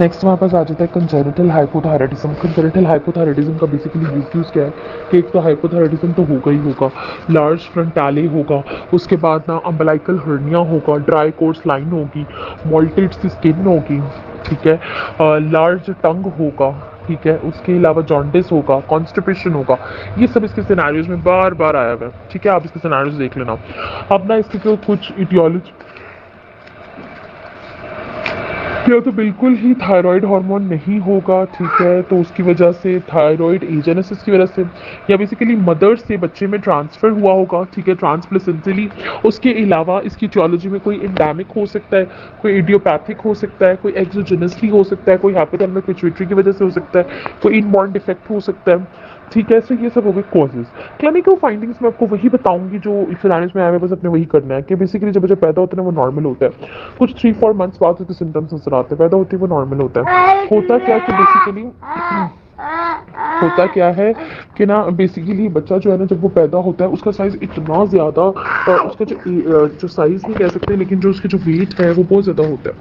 Next हमारे पास आ जाता है कंजेनिटल हाइपोथायराइडिज्म। कंजेनिटल हाइपोथायराइडिज्म का बेसिकली यूज क्या है कि एक तो हाइपोथायराइडिज्म तो होगा ही होगा, लार्ज फ्रंटाले होगा, उसके बाद ना अम्बलाइकल हर्निया होगा, ड्राई कोर्स लाइन होगी, मॉल्टेड सी स्किन होगी, ठीक है, लार्ज टंग होगा, ठीक है, उसके अलावा जॉन्डिस होगा, कॉन्स्टिपेशन होगा। ये सब इसके सिनेरियोज में बार बार आया हुआ है, ठीक है, आप इसके सिनेरियोज देख लेना। अब ना इसके जो कुछ इटियोलॉजी, या तो बिल्कुल ही थायराइड हार्मोन नहीं होगा, ठीक है, तो उसकी वजह से थायराइड एजेनेसिस की वजह से, या बेसिकली मदर से बच्चे में ट्रांसफर हुआ होगा, ठीक है, ट्रांसप्लेसेंटली। उसके अलावा इसकी टियोलॉजी में कोई एंडेमिक हो सकता है, कोई इडियोपैथिक हो सकता है, कोई एक्सोजेनसली हो सकता है, कोई हाइपोथैलेमिक पिट्यूटरी की वजह से हो सकता है, कोई इनबॉर्न डिफेक्ट हो सकता है, ठीक है। सो ये सब हो गए कॉजेज। क्लिनिकल फाइंडिंग्स में आपको वही बताऊंगी जो सिनारियोज में आया हुआ है, बस अपने वही करना है कि बेसिकली जब बच्चा पैदा होता है ना वो नॉर्मल होता है, कुछ 3-4 मंथ्स बाद उसके सिम्टम्स नजर आते हैं, पैदा होते ही वो नॉर्मल होता है। होता क्या कि बेसिकली होता क्या है कि ना बेसिकली बच्चा जो है ना जब वो पैदा होता है उसका साइज इतना ज़्यादा, उसका जो साइज नहीं कह सकते लेकिन जो उसके जो वेट है वो बहुत ज़्यादा होता है,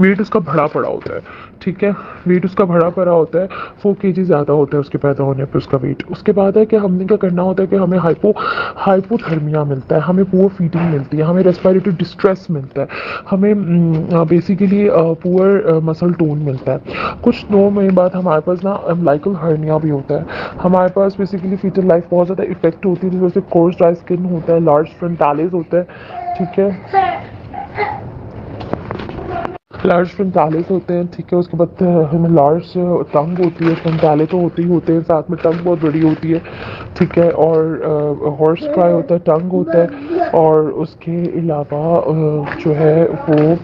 वेट उसका भरा पड़ा होता है, ठीक है, वेट उसका भरा पड़ा होता है, 4 kg ज़्यादा होता है उसके पैदा होने पर उसका वेट। उसके बाद है कि हमने क्या करना होता है कि हमें हाइपोथर्मिया मिलता है, हमें पुअर फीडिंग मिलती है, हमें रेस्पिरेटरी डिस्ट्रेस मिलता है, हमें बेसिकली पुअर मसल टोन मिलता है। कुछ 2 महीने बाद हमारे पास ना अम्बिलिकल हर्निया भी होता है, हमारे पास बेसिकली फीटल लाइफ बहुत ज़्यादा इफेक्ट होती है, जिस वजह से कोर्स ड्राई स्किन होता है, लार्ज फ्रंटालिस होता है, ठीक है, लार्ज फ्रंटालिस होते हैं, ठीक है। उसके बाद हमें लार्ज टंग होती है, फ्रंटाले तो होते ही होते हैं, साथ में टंग बहुत बड़ी होती है, ठीक है, और हॉर्स क्राई होता है, टंग होता है, और उसके अलावा जो है वो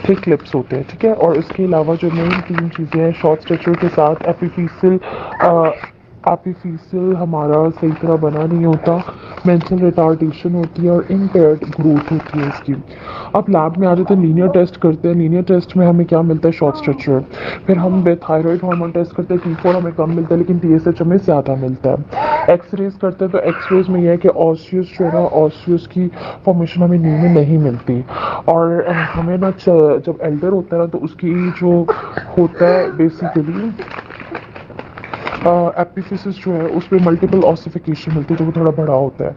थिक लिप्स होते हैं, ठीक है, और उसके अलावा जो मेन 3 चीज़ें हैं, शॉर्ट स्टेचर के साथ एपिफिसिल, एपिफिसिल हमारा सही तरह बना नहीं होता, मेंटल रिटार्डेशन होती है और इम्पेयर्ड ग्रोथ होती है इसकी। अब लैब में आ जाते हैं, लीनियर टेस्ट करते हैं, लीनियर टेस्ट में हमें क्या मिलता है, शॉर्ट स्ट्रक्चर। फिर हम थायराइड हार्मोन टेस्ट करते हैं, T4 हमें कम मिलता है लेकिन TSH हमें ज़्यादा मिलता है। एक्सरेज करते हैं तो एक्सरेज में यह है कि ऑस्टियस जो है ना, ऑस्टियस की फॉर्मेशन हमें नी में नहीं मिलती, और हमें ना जब एल्डर होता है ना तो उसकी जो होता है बेसिकली एपिफिसिस जो है उसमें मल्टीपल ऑसिफिकेशन मिलती है जो वो थोड़ा बड़ा होता है,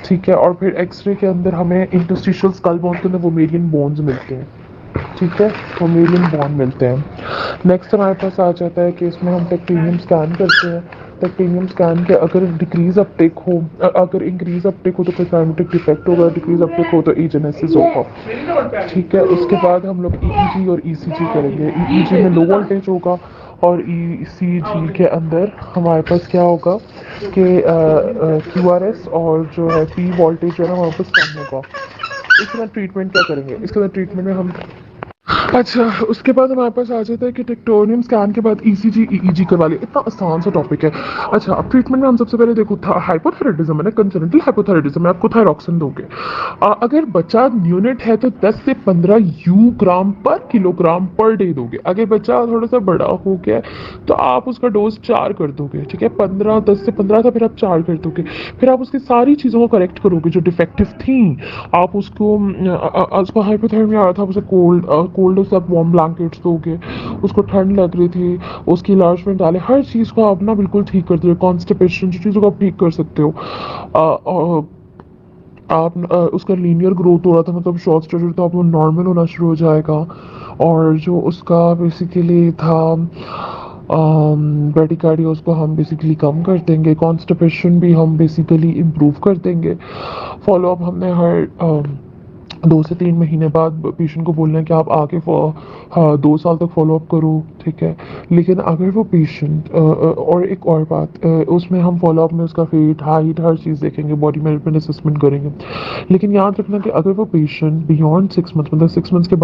ठीक है, और फिर एक्सरे के अंदर हमें इंटरस्टिशियल स्कल बोन के अंदर वोमेरियन बोन्स मिलते हैं, ठीक है, वोमेरियन बोन मिलते हैं। नेक्स्ट हमारे पास आ जाता है कि इसमें हम टेक्टेनियम स्कैन करते हैं, टेक्टेनियम स्कैन के अगर डिक्रीज अपटेक हो, अगर इंक्रीज अपटेक हो तो फिर साइमेटिक डिफेक्ट होगा, डिक्रीज अपटेक हो तो एजेनेसिस होगा, ठीक है। उसके बाद हम लोग ईईजी और ईसीजी करेंगे, ईईजी में लो वोल्टेज होगा और ईसीजी के अंदर हमारे पास क्या होगा कि क्यूआरएस और जो है पी वोल्टेज जो है ना हमारे पास कम होगा। इसके बाद ट्रीटमेंट क्या करेंगे, इसके बाद ट्रीटमेंट में हम अच्छा, उसके बाद हमारे पास आ जाता है कि टेक्टोनियम स्कैन के बाद ईसीजी ईईजी करवा लिया, इतना आसान सा टॉपिक है। अच्छा, अब ट्रीटमेंट में हम सबसे पहले देखो था हाइपोथायराइडिज्म है ना, कंजेनिटल हाइपोथायराइडिज्म में आपको थायरॉक्सिन दोगे। अगर बच्चा न्यूनेट है तो 10 से 15 यू ग्राम पर किलोग्राम पर डे दोगे। अगर बच्चा थोड़ा सा बड़ा हो गया है तो आप उसका डोज 4 कर दोगे, ठीक है, 15, 10 से 15 था फिर आप 4 कर दोगे। फिर आप उसकी सारी चीज़ों को करेक्ट करोगे जो डिफेक्टिव थी। आप उसको हाइपोथर्मिया आ रहा था, आप उसे कोल्ड से आप वार्म ब्लैंकेट्स दोगे, उसको ठंड लग रही थी, उसकी लार्जमेंट डाले, हर चीज़ को आप ना बिल्कुल ठीक कर दोगे, कॉन्स्टिपेशन जो चीज़ों को आप ठीक कर सकते हो। आप उसका लीनियर ग्रोथ हो रहा था, मतलब शॉर्ट स्टेचर था, अब वो नॉर्मल होना शुरू हो जाएगा। और जो उसका बेसिकली था ब्रेडिकार्डिया उसको हम बेसिकली कम कर देंगे, कॉन्स्टिपेशन भी हम बेसिकली इम्प्रूव कर देंगे। फॉलोअप हमने हर 2 से 3 महीने बाद पेशेंट को बोलना है कि आप आगे हाँ 2 साल तक फॉलोअप करो, ठीक है। लेकिन अगर वो पेशेंट और एक और बात, उसमें हम फॉलोअप में उसका वेट, हाइट, हर चीज़ देखेंगे, बॉडी मेजरमेंट असेसमेंट करेंगे। लेकिन याद रखना कि अगर वो पेशेंट बियॉन्ड 6 मंथ, मतलब 6 मंथ्स के बाद